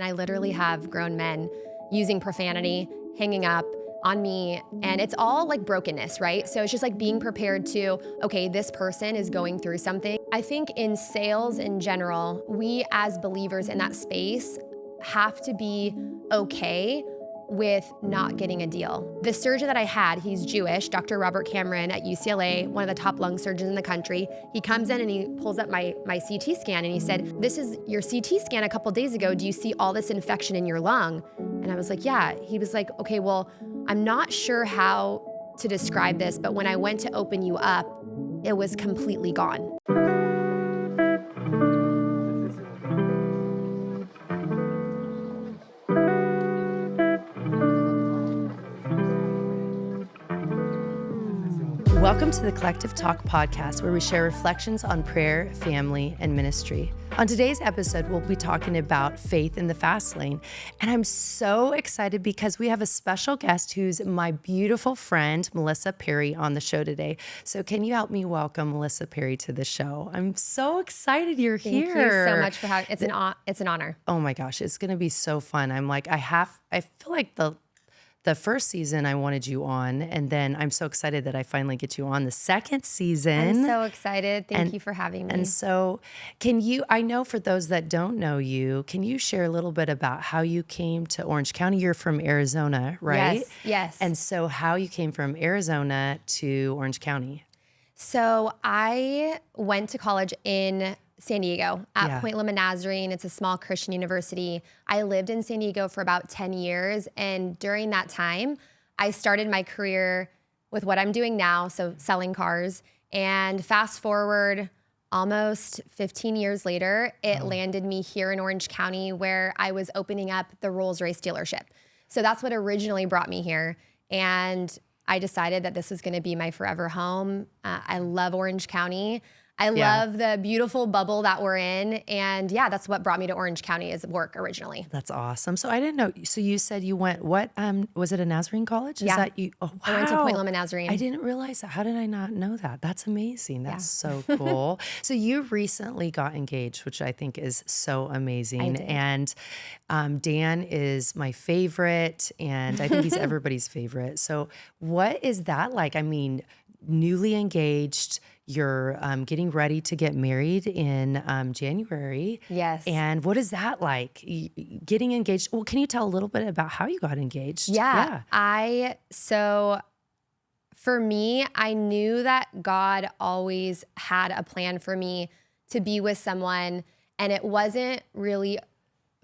I literally have grown men using profanity, hanging up on me, and it's all like brokenness, right? So it's just like being prepared to, okay, this person is going through something. I think in sales in general, we as believers in that space have to be okay with not getting a deal. The surgeon that I had, he's Jewish, Dr. Robert Cameron at UCLA, one of the top lung surgeons in the country. He comes in and he pulls up my CT scan and he said, "This is your CT scan a couple days ago. Do you see all this infection in your lung?" And I was like, "Yeah." He was like, "Okay, well, I'm not sure how to describe this, but when I went to open you up, it was completely gone." Welcome to the Collective Talk podcast, where we share reflections on prayer, family, and ministry. On today's episode, we'll be talking about faith in the fast lane. And I'm so excited because we have a special guest who's my beautiful friend, Melissa Perry, on the show today. So can you help me welcome Melissa Perry to the show? I'm so excited you're here. Thank you so much for having. It's an honor. Oh my gosh, it's going to be so fun. I feel like the first season I wanted you on, and then I'm so excited that I finally get you on the second season. I'm so excited. Thank you for having me. And so I know for those that don't know you, can you share a little bit about how you came to Orange County? You're from Arizona, right? Yes. And so how you came from Arizona to Orange County? So I went to college in San Diego at Point Loma Nazarene. It's a small Christian university. I lived in San Diego for about 10 years. And during that time, I started my career with what I'm doing now, so selling cars. And fast forward almost 15 years later, it landed me here in Orange County, where I was opening up the Rolls-Royce dealership. So that's what originally brought me here. And I decided that this was going to be my forever home. I love Orange County. I love the beautiful bubble that we're in. And yeah, that's what brought me to Orange County as work originally. That's awesome. So I didn't know. So you said you went, was it a Nazarene college? Yeah. Is that you? Oh, wow. I went to Point Loma Nazarene. I didn't realize that. How did I not know that? That's amazing. That's so cool. So you recently got engaged, which I think is so amazing. I did. And Dan is my favorite, and I think he's everybody's favorite. So what is that like? I mean, newly engaged, you're getting ready to get married in January. Yes. And what is that like, getting engaged? Well, can you tell a little bit about how you got engaged? Yeah. So for me, I knew that God always had a plan for me to be with someone, and it wasn't really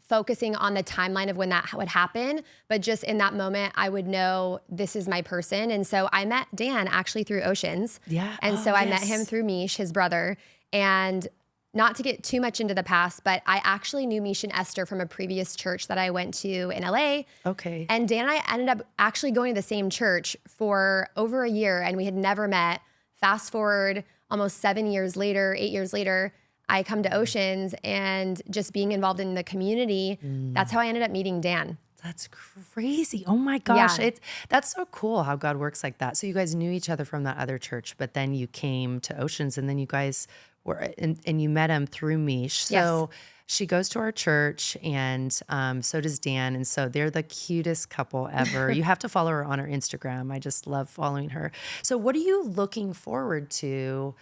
focusing on the timeline of when that would happen, but just in that moment, I would know this is my person. And so I met Dan actually through Oceans. Yeah. And so I met him through Mish, his brother. And not to get too much into the past, but I actually knew Mish and Esther from a previous church that I went to in LA. Okay. And Dan and I ended up actually going to the same church for over a year, and we had never met. Fast forward almost 8 years later, I come to Oceans, and just being involved in the community, that's how I ended up meeting Dan. That's crazy. Oh my gosh. Yeah. That's so cool how God works like that. So you guys knew each other from that other church, but then you came to Oceans, and then you guys were, and you met him through Mish. So she goes to our church, and so does Dan. And so they're the cutest couple ever. You have to follow her on her Instagram. I just love following her. So what are you looking forward to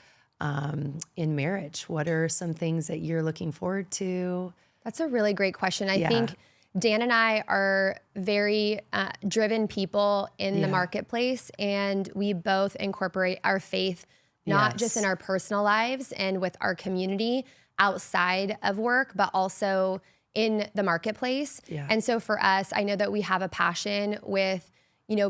in marriage? What are some things that you're looking forward to? That's a really great question. I think Dan and I are very driven people in the marketplace, and we both incorporate our faith, not just in our personal lives and with our community outside of work, but also in the marketplace. Yeah. And so for us, I know that we have a passion with,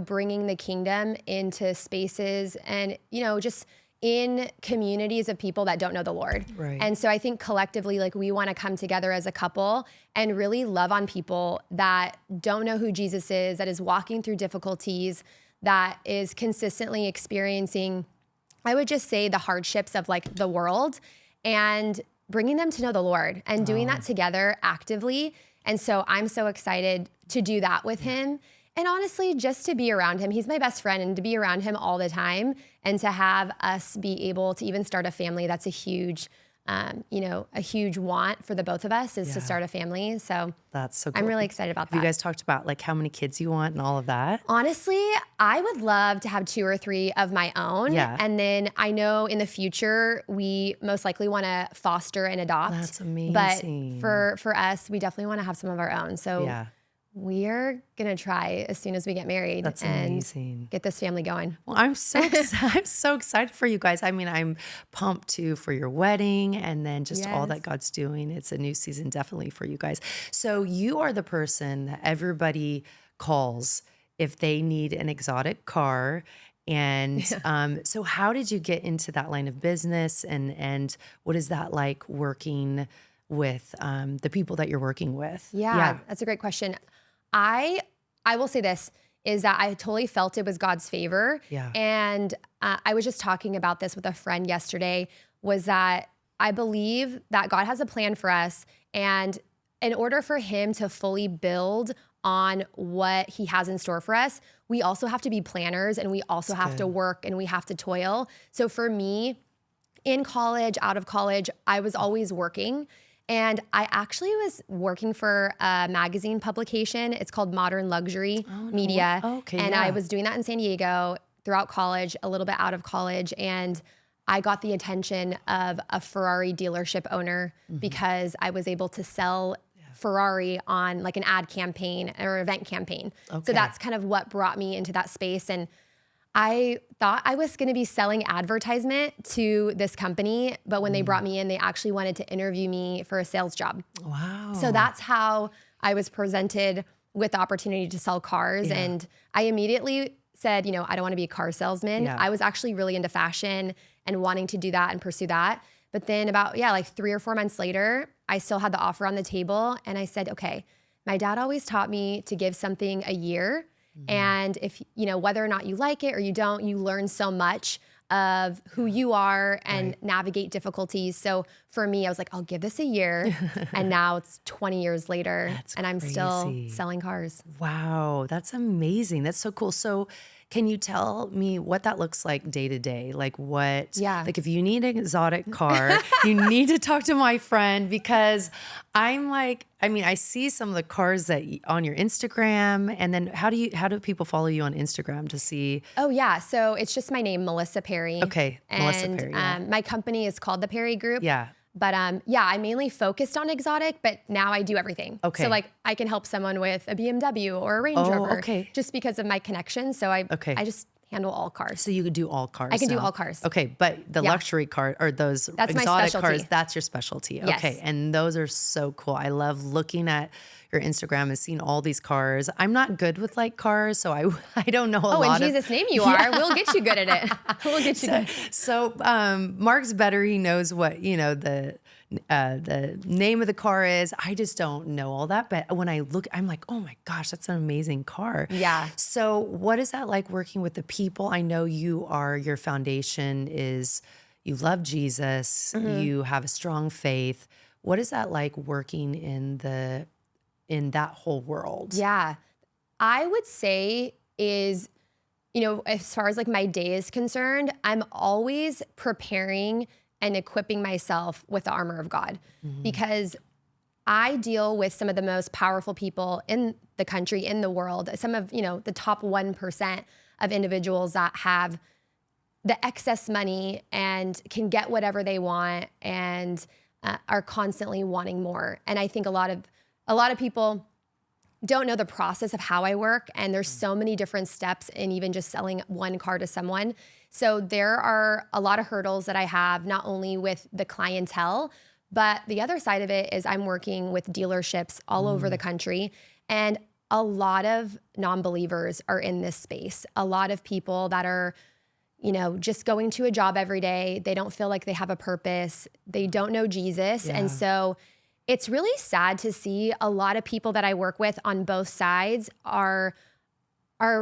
bringing the kingdom into spaces and, just in communities of people that don't know the Lord. Right. And so I think collectively, we want to come together as a couple and really love on people that don't know who Jesus is, that is walking through difficulties, that is consistently experiencing, I would just say, the hardships of the world, and bringing them to know the Lord and doing that together actively. And so I'm so excited to do that with him. And honestly, just to be around him. He's my best friend, and to be around him all the time and to have us be able to even start a family, that's a huge a huge want for the both of us is to Yeah. start a family. So That's so cool. I'm really excited about Have you that. guys talked about like how many kids you want and all of that? Honestly, I would love to have 2 or 3 of my own. Yeah. And then I know in the future, we most likely want to foster and adopt. That's But amazing. for us, we definitely want to have some of our own. So Yeah. we are going to try as soon as we get married That's and amazing. get this family going. Well, I'm so I'm so excited for you guys. I mean, I'm pumped too for your wedding and then just all that Yes. God's doing. It's a new season definitely for you guys. So you are the person that everybody calls if they need an exotic car. And so how did you get into that line of business and what is that like working with the people that you're working with? Yeah, that's a great question. I will say this is that I totally felt it was God's favor. Yeah. And I was just talking about this with a friend yesterday, was that I believe that God has a plan for us. And in order for him to fully build on what he has in store for us, we also have to be planners and we also have to work and we have to toil. So for me, in college, out of college, I was always working. And I actually was working for a magazine publication. It's called Modern Luxury Media. Oh, okay, and yeah. I was doing that in San Diego throughout college, a little bit out of college. And I got the attention of a Ferrari dealership owner because I was able to sell Ferrari on like an ad campaign or event campaign. Okay. So that's kind of what brought me into that space. And I thought I was going to be selling advertisement to this company, but when they brought me in, they actually wanted to interview me for a sales job. Wow. So that's how I was presented with the opportunity to sell cars. Yeah. And I immediately said, I don't want to be a car salesman. Yeah. I was actually really into fashion and wanting to do that and pursue that. But then about, like 3 or 4 months later, I still had the offer on the table. And I said, okay, my dad always taught me to give something a year. And if, whether or not you like it or you don't, you learn so much of who you are and navigate difficulties. So for me, I was like, I'll give this a year. And now it's 20 years later and I'm still crazy. selling cars. Wow, that's amazing. That's so cool. So can you tell me what that looks like day to day? Like what, like if you need an exotic car, you need to talk to my friend because I'm like, I see some of the cars that on your Instagram and then how do people follow you on Instagram to see? Oh yeah. So it's just my name, Melissa Perry. Okay. Melissa Perry. Yeah. My company is called the Perry Group. Yeah. But I mainly focused on exotic, but now I do everything. Okay. So like I can help someone with a BMW or a Range Rover okay. just because of my connections. So I just handle all cars. So you could do all cars. I can do now. all cars. Okay, but the luxury car or those That's my exotic specialty. cars, that's your specialty. Yes. Okay, and those are so cool. I love looking at your Instagram and seeing all these cars. I'm not good with like cars, so I don't know a lot. Oh, in Jesus' name you are. We'll get you good at it. We'll get you good. So Mark's better. He knows what the name of the car is. I just don't know all that. But when I look, I'm like, oh my gosh, that's an amazing car. Yeah. So what is that like working with the people? I know your foundation is you love Jesus. You have a strong faith. What is that like working in that whole world? Yeah. I would say is, as far as like my day is concerned, I'm always preparing and equipping myself with the armor of God because I deal with some of the most powerful people in the country, in the world, some of, the top 1% of individuals that have the excess money and can get whatever they want and are constantly wanting more. And I think a lot of people don't know the process of how I work. And there's so many different steps in even just selling one car to someone. So there are a lot of hurdles that I have, not only with the clientele, but the other side of it is I'm working with dealerships all over the country. And a lot of non-believers are in this space. A lot of people that are, just going to a job every day. They don't feel like they have a purpose. They don't know Jesus. Yeah. And so it's really sad to see a lot of people that I work with on both sides are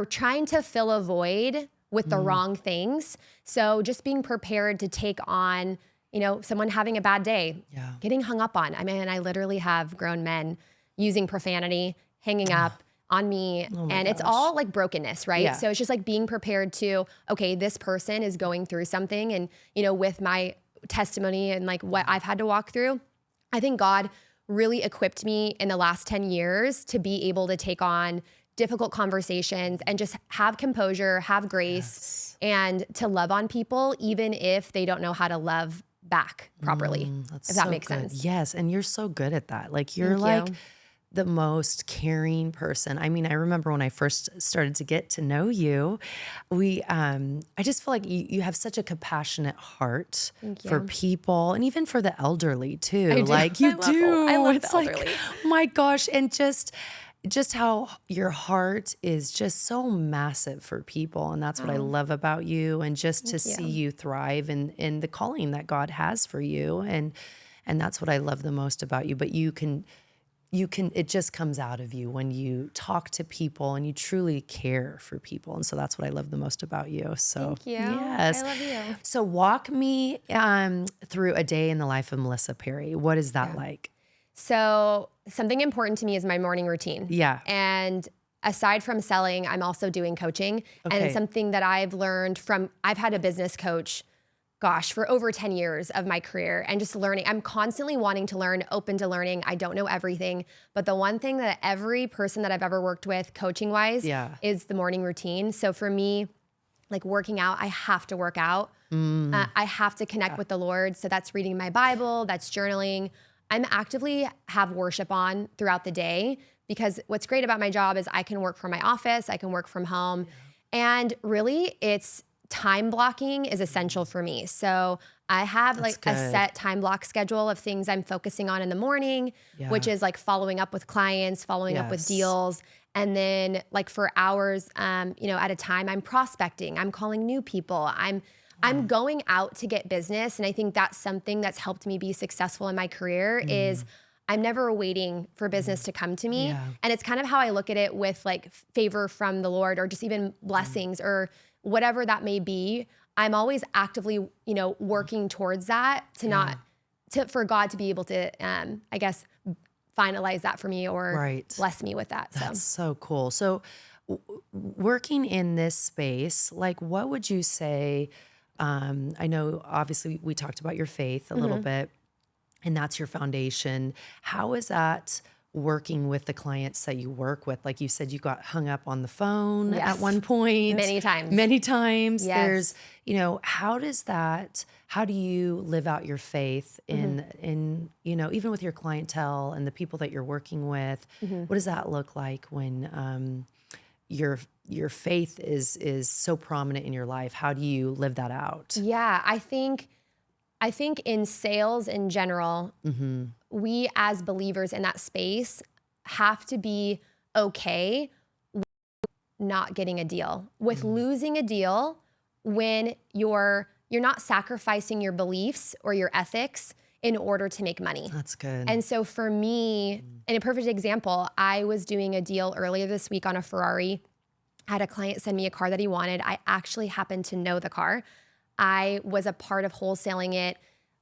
trying to fill a void with the wrong things. So just being prepared to take on, someone having a bad day, getting hung up on. I literally have grown men using profanity, hanging up on me, and it's all like brokenness, right? Yeah. So it's just like being prepared to, okay, this person is going through something and, with testimony and like what I've had to walk through, I think God really equipped me in the last 10 years to be able to take on difficult conversations and just have composure, have grace, and to love on people, even if they don't know how to love back properly, if that makes sense. Yes. And you're so good at that. Like you're Thank like you. the most caring person. I mean, I remember when I first started to get to know you, I just feel like you have such a compassionate heart Thank for you. people and even for the elderly too. I do. Like you do. I love It's the like, elderly. my gosh. And just how your heart is just so massive for people. And that's what I love about you. And just to see you thrive in the calling that God has for you. And that's what I love the most about you. But you can, it just comes out of you when you talk to people and you truly care for people. And so that's what I love the most about you. So Thank you. yes. I love you. So walk me through a day in the life of Melissa Perry. What is that like? So something important to me is my morning routine. Yeah. And aside from selling, I'm also doing coaching. Okay. And something that I've learned I've had a business coach, for over 10 years of my career and just learning. I'm constantly wanting to learn, open to learning. I don't know everything, but the one thing that every person that I've ever worked with coaching wise is the morning routine. So for me, like working out, I have to work out. I have to connect with the Lord. So that's reading my Bible, that's journaling. I'm actively have worship on throughout the day because what's great about my job is I can work from my office, I can work from home. And really it's time blocking is essential for me. So I have a set time block schedule of things I'm focusing on in the morning, which is like following up with clients, following up with deals. And then like for hours, at a time, I'm prospecting, I'm calling new people. I'm going out to get business. And I think that's something that's helped me be successful in my career is I'm never waiting for business to come to me. And it's kind of how I look at it with like favor from the Lord or just even blessings or whatever that may be. I'm always actively, working towards that for God to be able to, I guess, finalize that for me or bless me with that. That's so cool. So working in this space, like what would you say, I know obviously we talked about your faith a little bit and that's your foundation. How is that working with the clients that you work with? Like you said, you got hung up on the phone at one point. Many times. Many times. Yes. There's, how do you live out your faith in, even with your clientele and the people that you're working with? What does that look like when, your faith is so prominent in your life? How do you live that out? Yeah, I think in sales in general, we as believers in that space have to be okay with not getting a deal, with losing a deal when you're not sacrificing your beliefs or your ethics in order to make money. That's good. And so for me, in a perfect example, I was doing a deal earlier this week on a Ferrari. I had a client send me a car that he wanted. I actually happened to know the car. I was a part of wholesaling it.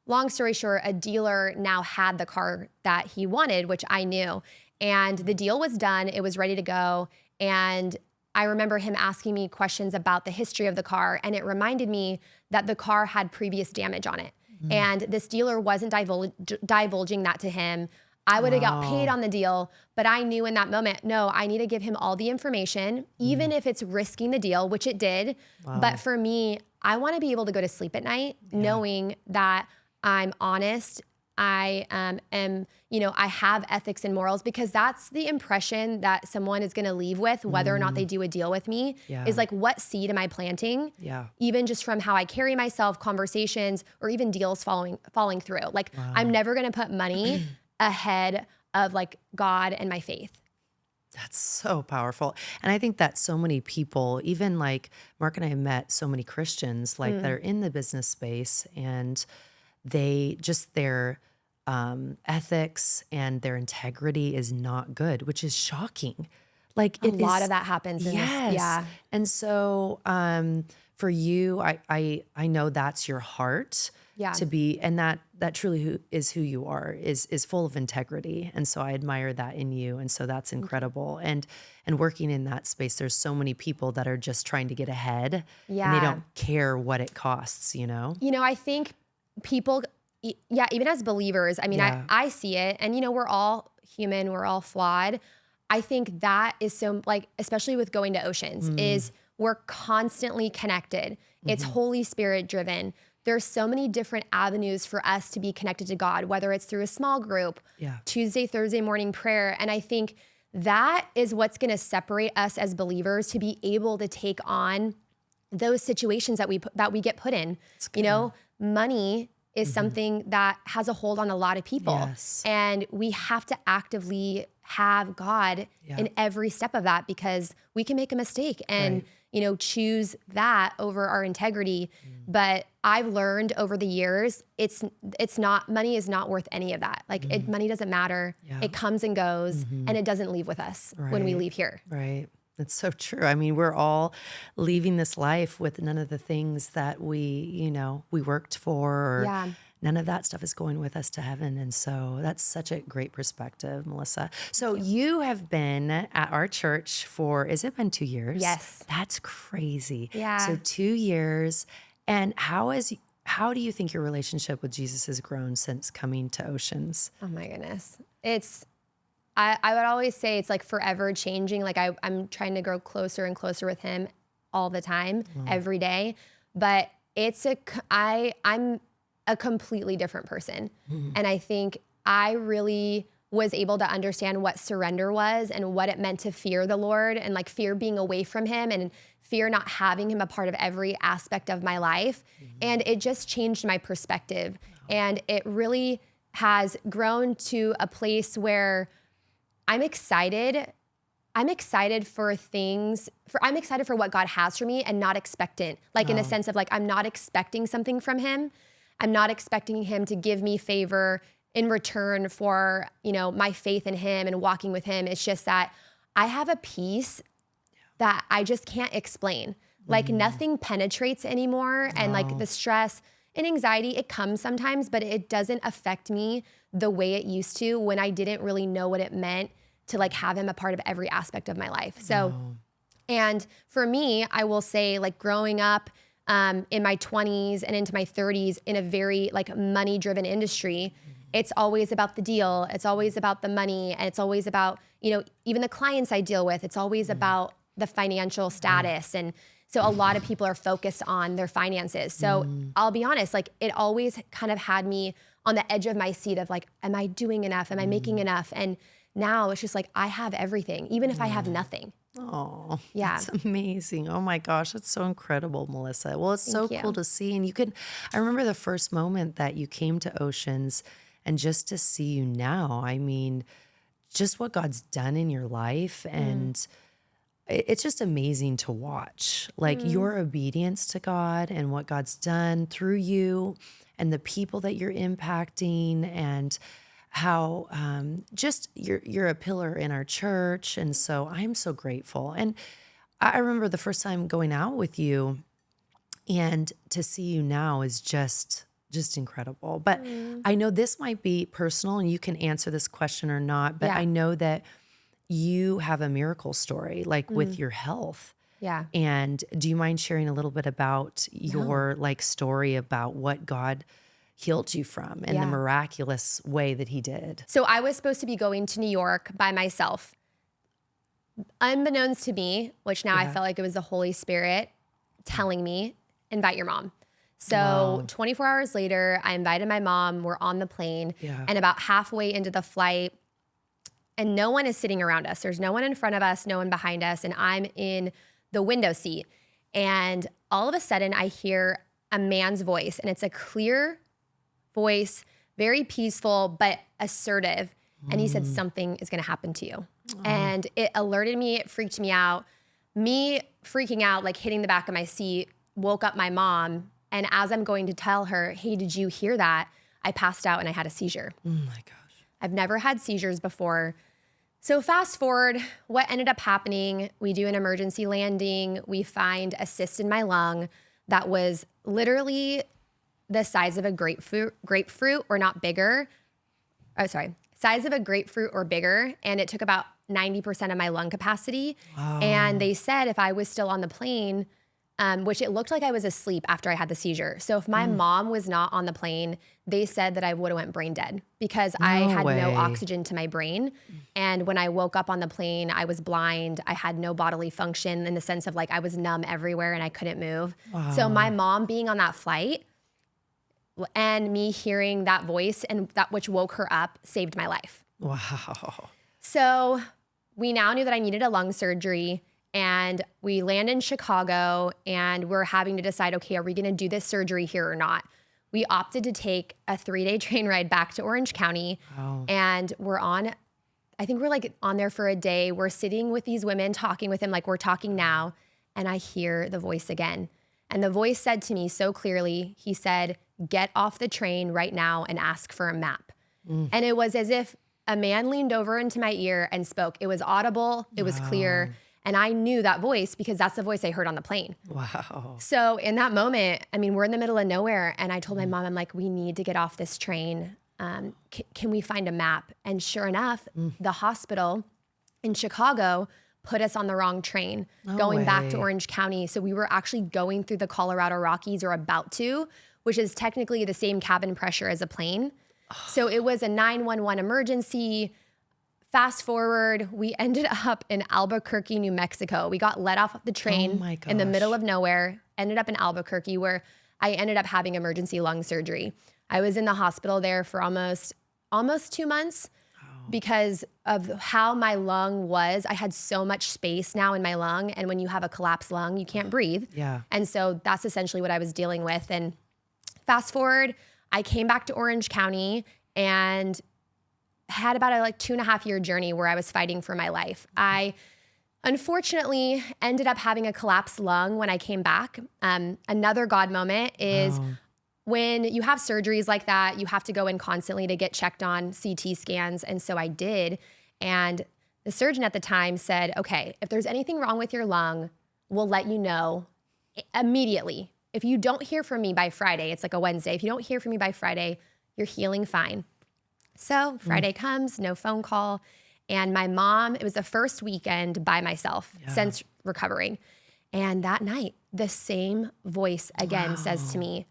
Long story short, a dealer now had the car that he wanted, which I knew. And the deal was done. It was ready to go. And I remember him asking me questions about the history of the car. And it reminded me that the car had previous damage on it. And this dealer wasn't divulging that to him. I would have got paid on the deal, but I knew in that moment, no, I need to give him all the information, even if it's risking the deal, which it did. But for me, I want to be able to go to sleep at night knowing that I'm honest. I am, I have ethics and morals, because that's the impression that someone is going to leave with, whether or not they do a deal with me, is like, what seed am I planting? Even just from how I carry myself, conversations, or even deals falling through. Like, I'm never going to put money ahead of like God and my faith. That's so powerful. And I think that so many people, even like Mark and I have met so many Christians, like that are in the business space, and their ethics and their integrity is not good, which is shocking. Like a lot of that happens. Yes. And so for you, I know that's your heart to be, and that truly is who you are, is full of integrity. And so I admire that in you. And so that's incredible. And working in that space, there's so many people that are just trying to get ahead and they don't care what it costs, I think people, yeah, even as believers, I mean, Yeah. I see it, and we're all human, we're all flawed. I think that is so, like, especially with going to Oceans, is we're constantly connected. It's Holy Spirit driven. There's so many different avenues for us to be connected to God, whether it's through a small group, Tuesday, Thursday morning prayer. And I think that is what's going to separate us as believers, to be able to take on those situations that we get put in. Money is something that has a hold on a lot of people. Yes. And we have to actively have God in every step of that, because we can make a mistake and, choose that over our integrity. But I've learned over the years, it's not, money is not worth any of that. Like money doesn't matter. It comes and goes, and it doesn't leave with us when we leave here. Right. That's so true. I mean, we're all leaving this life with none of the things that we worked for, or none of that stuff is going with us to heaven. And so that's such a great perspective, Melissa. So you have been at our church for, has it been 2 years? Yes. That's crazy. Yeah. So 2 years. And how do you think your relationship with Jesus has grown since coming to Oceans? Oh my goodness. I would always say it's like forever changing. Like I'm trying to grow closer and closer with him all the time, every day. But I'm a completely different person. And I think I really was able to understand what surrender was and what it meant to fear the Lord, and like fear being away from him, and fear not having him a part of every aspect of my life. And it just changed my perspective. And it really has grown to a place where I'm excited. I'm excited for what God has for me, and not expectant. Like in the sense of like, I'm not expecting something from him. I'm not expecting him to give me favor in return for, my faith in him and walking with him. It's just that I have a peace that I just can't explain. Like nothing penetrates anymore. And like the stress and anxiety, it comes sometimes, but it doesn't affect me the way it used to when I didn't really know what it meant to like have him a part of every aspect of my life. So, and for me, I will say, like, growing up in my 20s and into my 30s in a very like money driven industry, it's always about the deal. It's always about the money. And it's always about, even the clients I deal with, it's always about the financial status. And so a lot of people are focused on their finances. So I'll be honest, like it always kind of had me on the edge of my seat of like, am I doing enough? Am I making enough? And now it's just like, I have everything, even if I have nothing. Oh, yeah. That's amazing. Oh my gosh. That's so incredible, Melissa. Well, it's so cool to see. And I remember the first moment that you came to Oceans, and just to see you now, I mean, just what God's done in your life. And it's just amazing to watch, like your obedience to God and what God's done through you and the people that you're impacting, and how just you're a pillar in our church. And so I'm so grateful. And I remember the first time going out with you, and to see you now is just incredible. But I know this might be personal, and you can answer this question or not, but I know that you have a miracle story, like with your health. Yeah. And do you mind sharing a little bit about your like story about what God healed you from and the miraculous way that he did? So I was supposed to be going to New York by myself. Unbeknownst to me, which now I felt like it was the Holy Spirit telling me, invite your mom. So 24 hours later, I invited my mom. We're on the plane. And about halfway into the flight, and no one is sitting around us. There's no one in front of us, no one behind us. And I'm in the window seat. And all of a sudden, I hear a man's voice. And it's a clear voice, very peaceful, but assertive. And he said, something is going to happen to you. And it alerted me. It freaked me out. Me freaking out, like hitting the back of my seat, woke up my mom. And as I'm going to tell her, hey, did you hear that? I passed out and I had a seizure. Oh my gosh. I've never had seizures before. So fast forward, what ended up happening, we do an emergency landing. We find a cyst in my lung that was literally the size of a grapefruit or not bigger. Oh, sorry. Size of a grapefruit or bigger. And it took about 90% of my lung capacity. And they said if I was still on the plane, which it looked like I was asleep after I had the seizure. So if my mom was not on the plane, they said that I would have went brain dead because I had no oxygen to my brain. And when I woke up on the plane, I was blind. I had no bodily function in the sense of like I was numb everywhere and I couldn't move. Wow. So my mom being on that flight and me hearing that voice and that which woke her up saved my life. Wow. So we now knew that I needed a lung surgery. And we land in Chicago and we're having to decide, okay, are we going to do this surgery here or not? We opted to take a 3-day train ride back to Orange County. Wow. And I think we're like on there for a day. We're sitting with these women, talking with them like we're talking now. And I hear the voice again. And the voice said to me so clearly, he said, get off the train right now and ask for a map. And it was as if a man leaned over into my ear and spoke. It was audible. It was clear. And I knew that voice because that's the voice I heard on the plane. Wow. So in that moment, I mean, we're in the middle of nowhere. And I told my mom, I'm like, we need to get off this train. Can we find a map? And sure enough, the hospital in Chicago put us on the wrong train going back to Orange County. So we were actually going through the Colorado Rockies or about to, which is technically the same cabin pressure as a plane. So it was a 911 emergency. Fast forward, we ended up in Albuquerque, New Mexico. We got let off the train in the middle of nowhere, ended up in Albuquerque where I ended up having emergency lung surgery. I was in the hospital there for almost 2 months because of how my lung was. I had so much space now in my lung. And when you have a collapsed lung, you can't breathe. Yeah. And so that's essentially what I was dealing with. And fast forward, I came back to Orange County and had about a 2.5 year journey where I was fighting for my life. I unfortunately ended up having a collapsed lung when I came back. Another God moment is when you have surgeries like that, you have to go in constantly to get checked on CT scans. And so I did. And the surgeon at the time said, okay, if there's anything wrong with your lung, we'll let you know immediately. If you don't hear from me by Friday, it's like a Wednesday. If you don't hear from me by Friday, you're healing fine. So Friday comes, no phone call. And my mom, it was the first weekend by myself since recovering. And that night, the same voice again says to me,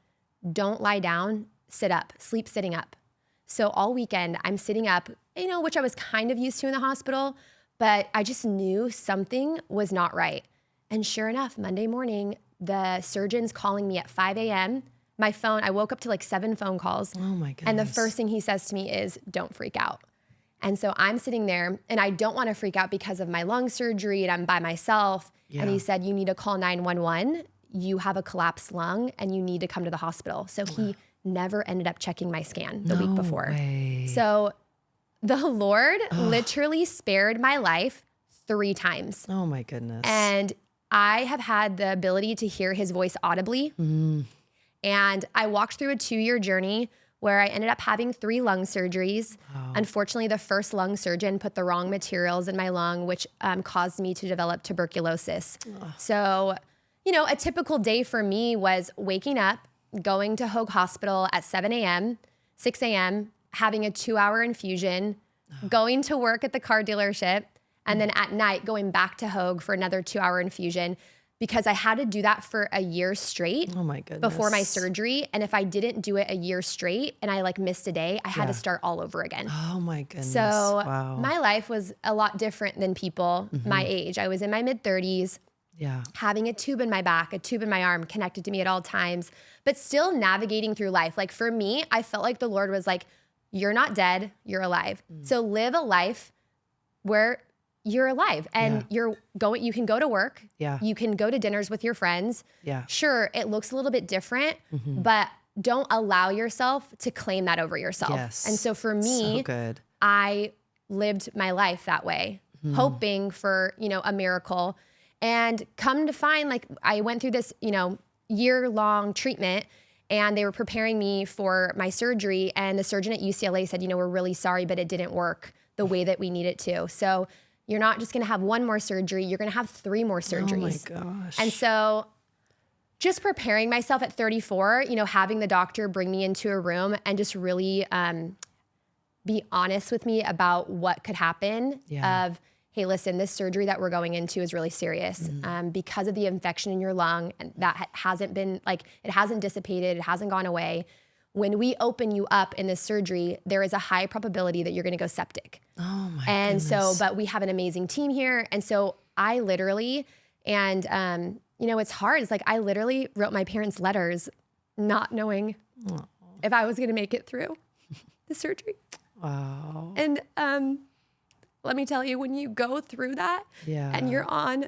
don't lie down, sit up, sleep sitting up. So all weekend I'm sitting up, which I was kind of used to in the hospital, but I just knew something was not right. And sure enough, Monday morning, the surgeon's calling me at 5 a.m. My phone, I woke up to 7 phone calls. Oh my goodness. And the first thing he says to me is, don't freak out. And so I'm sitting there and I don't want to freak out because of my lung surgery and I'm by myself. Yeah. And he said, you need to call 911. You have a collapsed lung and you need to come to the hospital. So he never ended up checking my scan the week before. Way. So the Lord literally spared my life 3 times. Oh my goodness. And I have had the ability to hear his voice audibly. And I walked through a 2-year journey where I ended up having 3 lung surgeries. Wow. Unfortunately, the first lung surgeon put the wrong materials in my lung, which caused me to develop tuberculosis. So, a typical day for me was waking up, going to Hoag Hospital at 7 a.m., 6 a.m., having a 2-hour infusion, going to work at the car dealership, and then at night going back to Hoag for another 2-hour infusion. Because I had to do that for a year straight before my surgery. And if I didn't do it a year straight and I missed a day, I had to start all over again. Oh my goodness. So my life was a lot different than people my age. I was in my mid-30s, having a tube in my back, a tube in my arm connected to me at all times, but still navigating through life. For me, I felt like the Lord was like, you're not dead, you're alive. So live a life where you're alive and you can go to work. Yeah. You can go to dinners with your friends. Yeah. Sure, it looks a little bit different, but don't allow yourself to claim that over yourself. Yes. And so for me, I lived my life that way, hoping for, a miracle. And come to find, I went through this, year-long treatment and they were preparing me for my surgery. And the surgeon at UCLA said, we're really sorry, but it didn't work the way that we need it to. So you're not just going to have 1 more surgery. You're going to have 3 more surgeries. Oh my gosh. And so just preparing myself at 34, having the doctor bring me into a room and just really be honest with me about what could happen of, hey, listen, this surgery that we're going into is really serious because of the infection in your lung, and that hasn't been like, it hasn't dissipated, it hasn't gone away. When we open you up in this surgery, there is a high probability that you're going to go septic. Oh my And goodness. so, but we have an amazing team here. And so I literally, and you know, it's hard. It's like, I literally wrote my parents letters not knowing if I was going to make it through the surgery. Wow. And let me tell you, when you go through that and you're on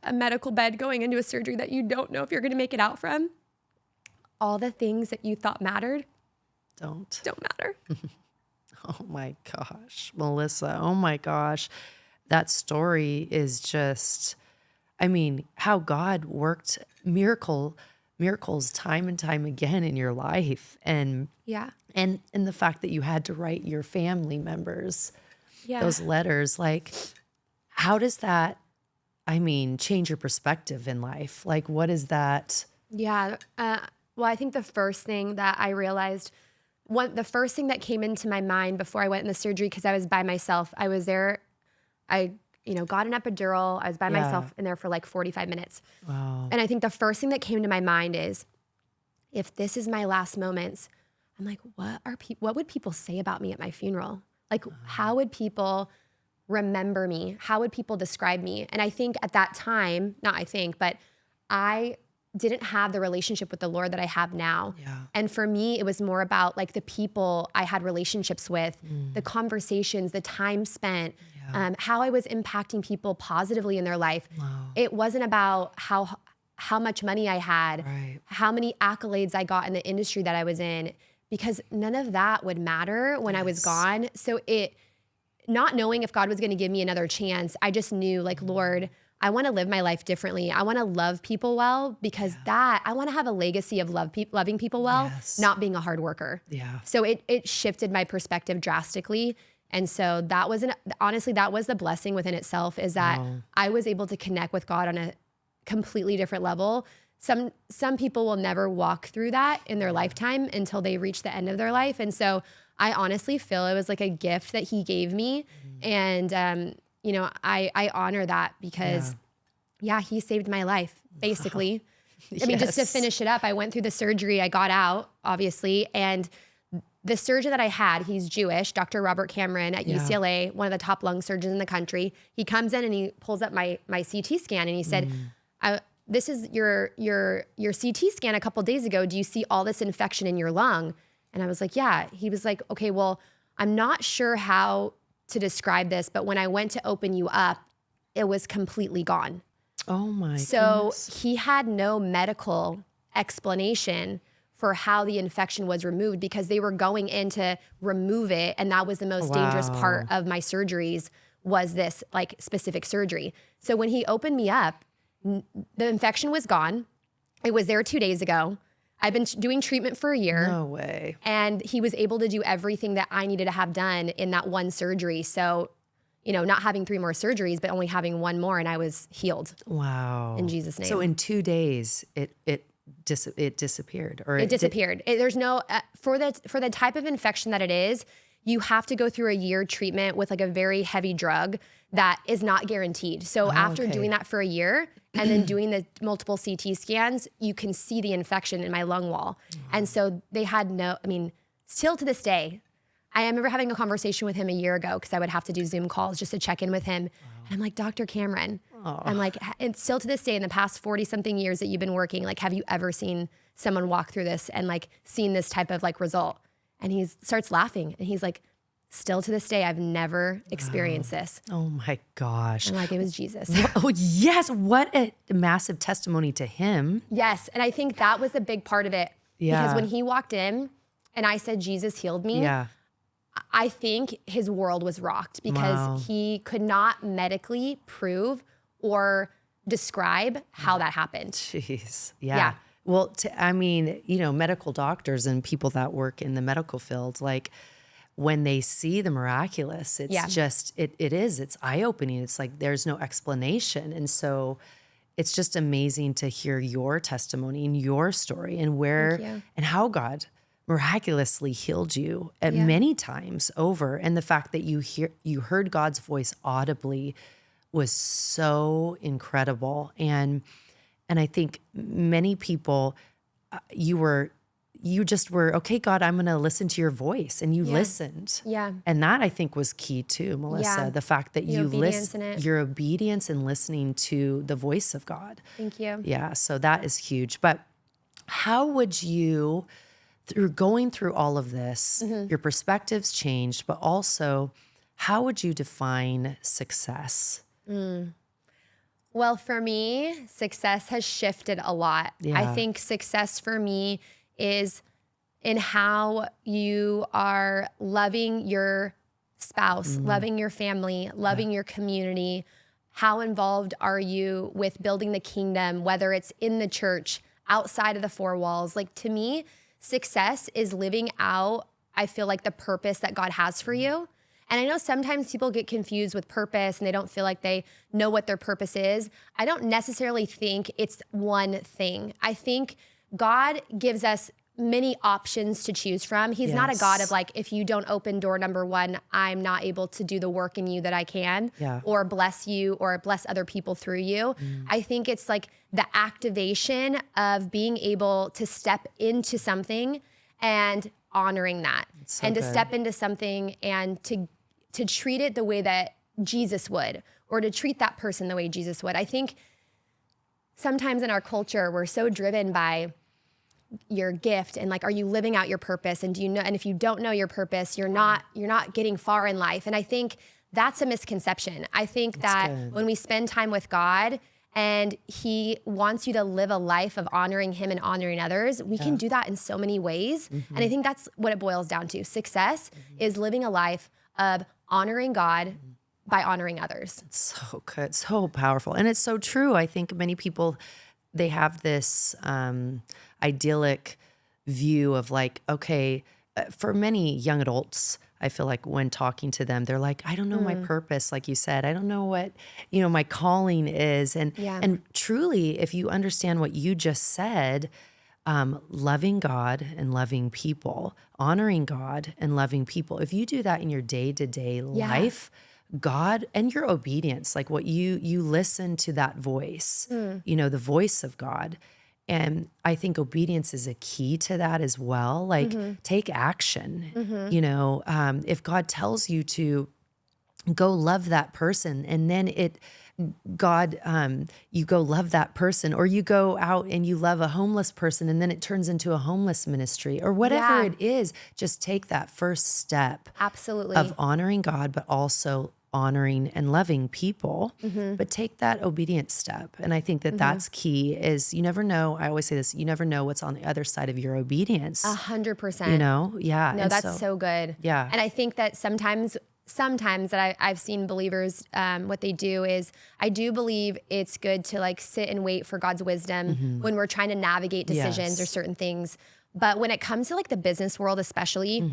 a medical bed going into a surgery that you don't know if you're going to make it out from, all the things that you thought mattered don't matter. Oh my gosh, Melissa. Oh my gosh. That story is just, I mean, how God worked miracles time and time again in your life. And and the fact that you had to write your family members those letters, like, how does that, I mean, change your perspective in life? Like, what is that? Yeah. Well, I think the first thing that I realized, the first thing that came into my mind before I went in the surgery, because I was by myself, I was there, I got an epidural. I was by myself in there for like 45 minutes. Wow. And I think the first thing that came to my mind is, if this is my last moments, I'm like, what would people say about me at my funeral? Like, how would people remember me? How would people describe me? And I think at that time, but I didn't have the relationship with the Lord that I have now. Yeah. And for me, it was more about like the people I had relationships with, the conversations, the time spent, how I was impacting people positively in their life. Wow. It wasn't about how much money I had, how many accolades I got in the industry that I was in, because none of that would matter when I was gone. So not knowing if God was going to give me another chance, I just knew, like, Lord, I want to live my life differently. I want to love people well, because I want to have a legacy of loving people well, not being a hard worker. Yeah. So it shifted my perspective drastically. And so that was honestly, that was the blessing within itself, is that I was able to connect with God on a completely different level. Some people will never walk through that in their lifetime until they reach the end of their life. And so I honestly feel it was like a gift that he gave me. And, I honor that, because he saved my life, basically. I mean, just to finish it up, I went through the surgery, I got out, obviously. And the surgeon that I had, he's Jewish, Dr. Robert Cameron at UCLA, one of the top lung surgeons in the country. He comes in and he pulls up my CT scan, and he said, this is your CT scan a couple days ago. Do you see all this infection in your lung? And I was like, yeah. He was like, okay, well, I'm not sure how to describe this, but when I went to open you up, it was completely gone. Oh my So goodness. he had no medical explanation for how the infection was removed, because they were going in to remove it. And that was the most dangerous part of my surgeries, was this like specific surgery. So when he opened me up, the infection was gone. It was there 2 days ago. I've been doing treatment for a year. No way. And he was able to do everything that I needed to have done in that one surgery. So, not having 3 more surgeries, but only having 1 more, and I was healed. Wow. In Jesus' name. So in 2 days, it disappeared, or It disappeared. There's no, for the type of infection that it is, you have to go through a year treatment with like a very heavy drug that is not guaranteed. So after doing that for a year and then doing the multiple CT scans, you can see the infection in my lung wall. And so they had still to this day, I remember having a conversation with him a year ago, because I would have to do Zoom calls just to check in with him. And I'm like, Dr. Cameron, I'm like, and still to this day, in the past 40 something years that you've been working, like, have you ever seen someone walk through this and like seen this type of like result? And he starts laughing, and he's like, still to this day, I've never experienced this. Oh my gosh. And like, it was Jesus. Oh yes. What a massive testimony to him. Yes. And I think that was a big part of it. Yeah. Because when he walked in and I said, Jesus healed me. Yeah. I think his world was rocked, because he could not medically prove or describe how that happened. Jeez. Yeah. Well, medical doctors and people that work in the medical field, like, when they see the miraculous, it's just, it's eye-opening. It's like, there's no explanation. And so it's just amazing to hear your testimony and your story, and and how God miraculously healed you at many times over. And the fact that you heard God's voice audibly was so incredible. And I think many people, you just were, okay, God, I'm going to listen to your voice. And you listened. Yeah. And that I think was key too, Melissa, the fact that you listen, your obedience and listening to the voice of God. Thank you. Yeah. So that is huge. But how would you, through going through all of this, your perspectives changed, but also how would you define success? Well, for me, success has shifted a lot. Yeah. I think success for me is in how you are loving your spouse, loving your family, loving your community. How involved are you with building the kingdom, whether it's in the church, outside of the four walls? Like, to me, success is living out, I feel like, the purpose that God has for you. And I know sometimes people get confused with purpose and they don't feel like they know what their purpose is. I don't necessarily think it's one thing. I think God gives us many options to choose from. He's not a God of like, if you don't open door number 1, I'm not able to do the work in you that I can, or bless you or bless other people through you. I think it's like the activation of being able to step into something and honoring that, so and to step into something and to treat it the way that Jesus would, or to treat that person the way Jesus would. I think sometimes in our culture, we're so driven by your gift and like, are you living out your purpose? And do you know, and if you don't know your purpose, you're not getting far in life. And I think that's a misconception. I think that when we spend time with God and he wants you to live a life of honoring him and honoring others, we can do that in so many ways. And I think that's what it boils down to. Success is living a life of honoring God by honoring others. It's so good, so powerful. And it's so true. I think many people, they have this idyllic view of like, okay, for many young adults, I feel like when talking to them, they're like, I don't know my purpose. Like you said, I don't know what, my calling is. And truly, if you understand what you just said, loving God and loving people, honoring God and loving people. If you do that in your day-to-day life, God and your obedience, like what you listen to that voice, the voice of God. And I think obedience is a key to that as well. Like take action, if God tells you to go love that person and then you go love that person, or you go out and you love a homeless person and then it turns into a homeless ministry or whatever it is, just take that first step. Absolutely. Of honoring God, but also honoring and loving people, but take that obedient step. And I think that that's key is you never know. I always say this, you never know what's on the other side of your obedience. 100%. Yeah. No, that's so good. Yeah. And I think that sometimes that I've seen believers, what they do is, I do believe it's good to like sit and wait for God's wisdom when we're trying to navigate decisions or certain things. But when it comes to like the business world, especially,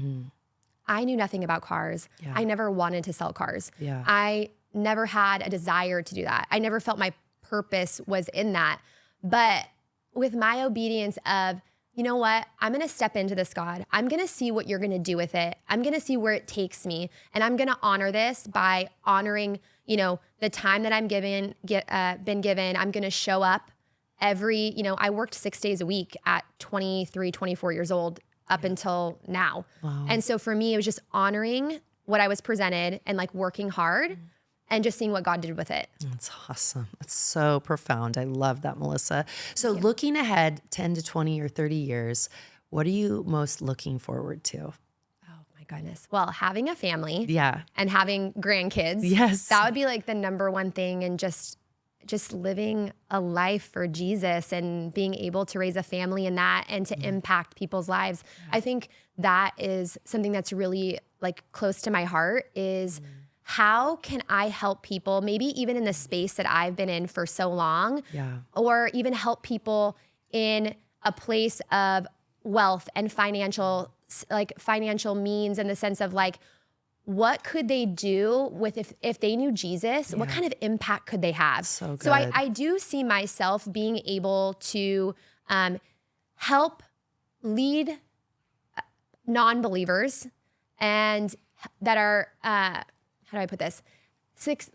I knew nothing about cars. Yeah. I never wanted to sell cars. Yeah. I never had a desire to do that. I never felt my purpose was in that. But with my obedience of, you know what, I'm going to step into this, God. I'm going to see what you're going to do with it. I'm going to see where it takes me. And I'm going to honor this by honoring, the time that I'm been given. I'm going to show up I worked 6 days a week at 23, 24 years old up until now. Wow. And so for me, it was just honoring what I was presented and like working hard and just seeing what God did with it. That's awesome. That's so profound. I love that, Melissa. So looking ahead 10 to 20 or 30 years, what are you most looking forward to? Oh my goodness. Well, having a family and having grandkids. Yes. That would be like the number one thing, and just living a life for Jesus and being able to raise a family in that and to impact people's lives. I think that is something that's really like close to my heart is how can I help people, maybe even in the space that I've been in for so long, or even help people in a place of wealth and financial means, in the sense of like, what could they do with if they knew Jesus? What kind of impact could they have? So good. So I do see myself being able to help lead non-believers and that are, how do I put this?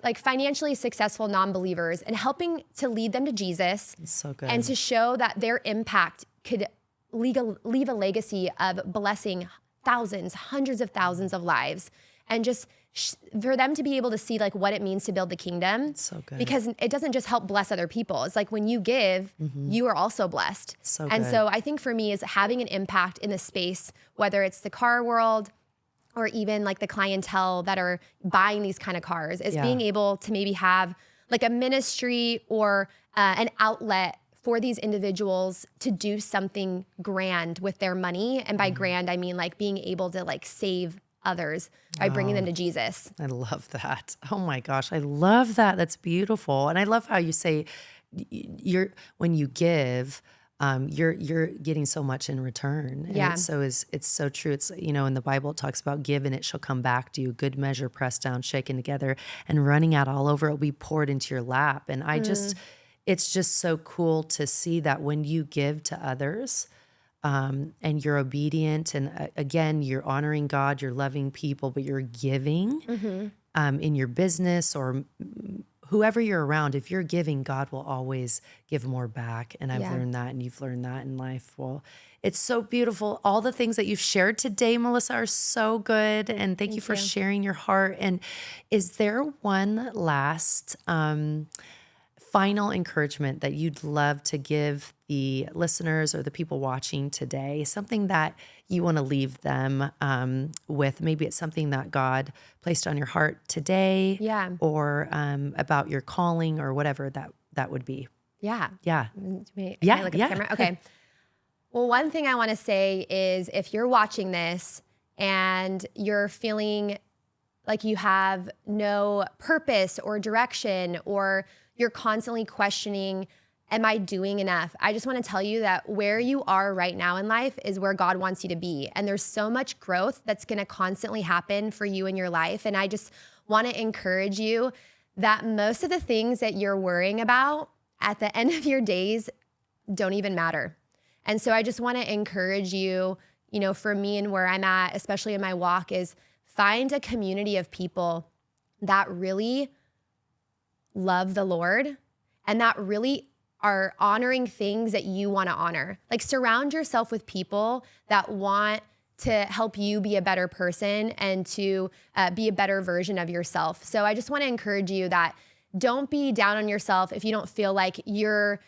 Like financially successful non-believers, and helping to lead them to Jesus. It's so good. And to show that their impact could leave a legacy of blessing thousands, hundreds of thousands of lives. And just for them to be able to see like what it means to build the kingdom. It's so good. Because it doesn't just help bless other people. It's like when you give, you are also blessed. So and good. so I think for me is having an impact in the space, whether it's the car world, or even like the clientele that are buying these kind of cars, is being able to maybe have like a ministry or an outlet for these individuals to do something grand with their money. And by grand, I mean like being able to like save others by bringing them to Jesus. I love that. Oh my gosh. I love that. That's beautiful. And I love how you say when you give, you're getting so much in return. And it's so true. It's, in the Bible, it talks about give and it shall come back to you, good measure, pressed down, shaken together, and running out all over, it'll be poured into your lap. And it's just so cool to see that when you give to others, and you're obedient, and again, you're honoring God, you're loving people, but you're giving, in your business or whoever you're around, if you're giving, God will always give more back. And I've learned that, and you've learned that in life. Well, it's so beautiful. All the things that you've shared today, Melissa, are so good. And thank you for sharing your heart. And is there one last final encouragement that you'd love to give the listeners or the people watching today? Something that you want to leave them with? Maybe it's something that God placed on your heart today, or about your calling, or whatever that would be. Yeah. Look at the camera. Okay. Well, one thing I want to say is, if you're watching this and you're feeling like you have no purpose or direction, or you're constantly questioning, am I doing enough? I just want to tell you that where you are right now in life is where God wants you to be. And there's so much growth that's going to constantly happen for you in your life. And I just want to encourage you that most of the things that you're worrying about at the end of your days don't even matter. And so I just want to encourage you, for me and where I'm at, especially in my walk, is find a community of people that really love the Lord and that really are honoring things that you want to honor. Like, surround yourself with people that want to help you be a better person and to be a better version of yourself. So I just want to encourage you that don't be down on yourself if you don't feel like you're,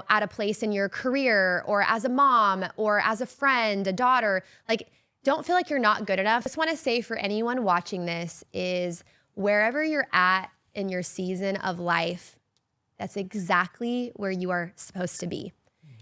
at a place in your career, or as a mom, or as a friend, a daughter. Like, don't feel like you're not good enough. I just want to say, for anyone watching this, is wherever you're at in your season of life, that's exactly where you are supposed to be.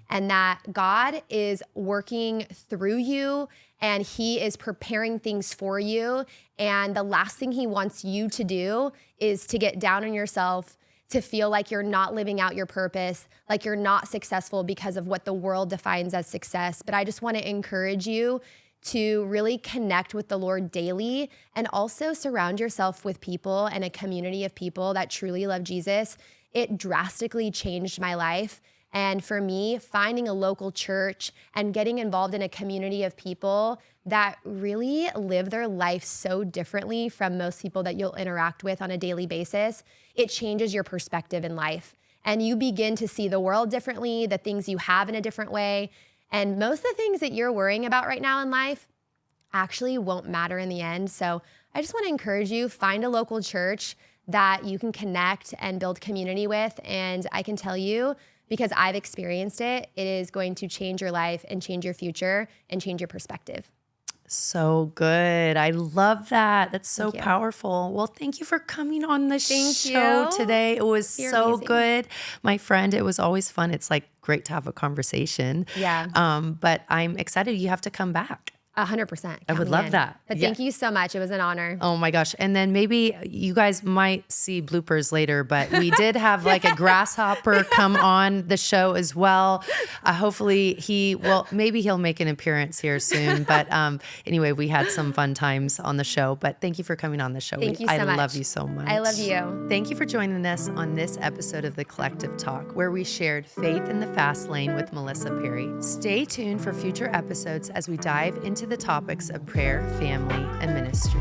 And that God is working through you, and He is preparing things for you. And the last thing He wants you to do is to get down on yourself, to feel like you're not living out your purpose, like you're not successful because of what the world defines as success. But I just want to encourage you to really connect with the Lord daily, and also surround yourself with people and a community of people that truly love Jesus. It drastically changed my life. And for me, finding a local church and getting involved in a community of people that really live their life so differently from most people that you'll interact with on a daily basis, it changes your perspective in life. And you begin to see the world differently, the things you have in a different way. And most of the things that you're worrying about right now in life actually won't matter in the end. So I just want to encourage you, find a local church that you can connect and build community with. And I can tell you, because I've experienced it, it is going to change your life and change your future and change your perspective. So good. I love that. That's so powerful. Well, thank you for coming on the show today. It was so amazing. Good. My friend, it was always fun. It's like great to have a conversation. Yeah. But I'm excited. You have to come back. 100%. I would love that. But thank you so much. It was an honor. Oh my gosh. And then maybe you guys might see bloopers later, but we did have like a grasshopper come on the show as well. Hopefully maybe he'll make an appearance here soon. But anyway, we had some fun times on the show, but thank you for coming on the show. Thank you so much. I love you so much. I love you. Thank you for joining us on this episode of The Collective Talk, where we shared faith in the fast lane with Melissa Perry. Stay tuned for future episodes as we dive into into the topics of prayer, family, and ministry.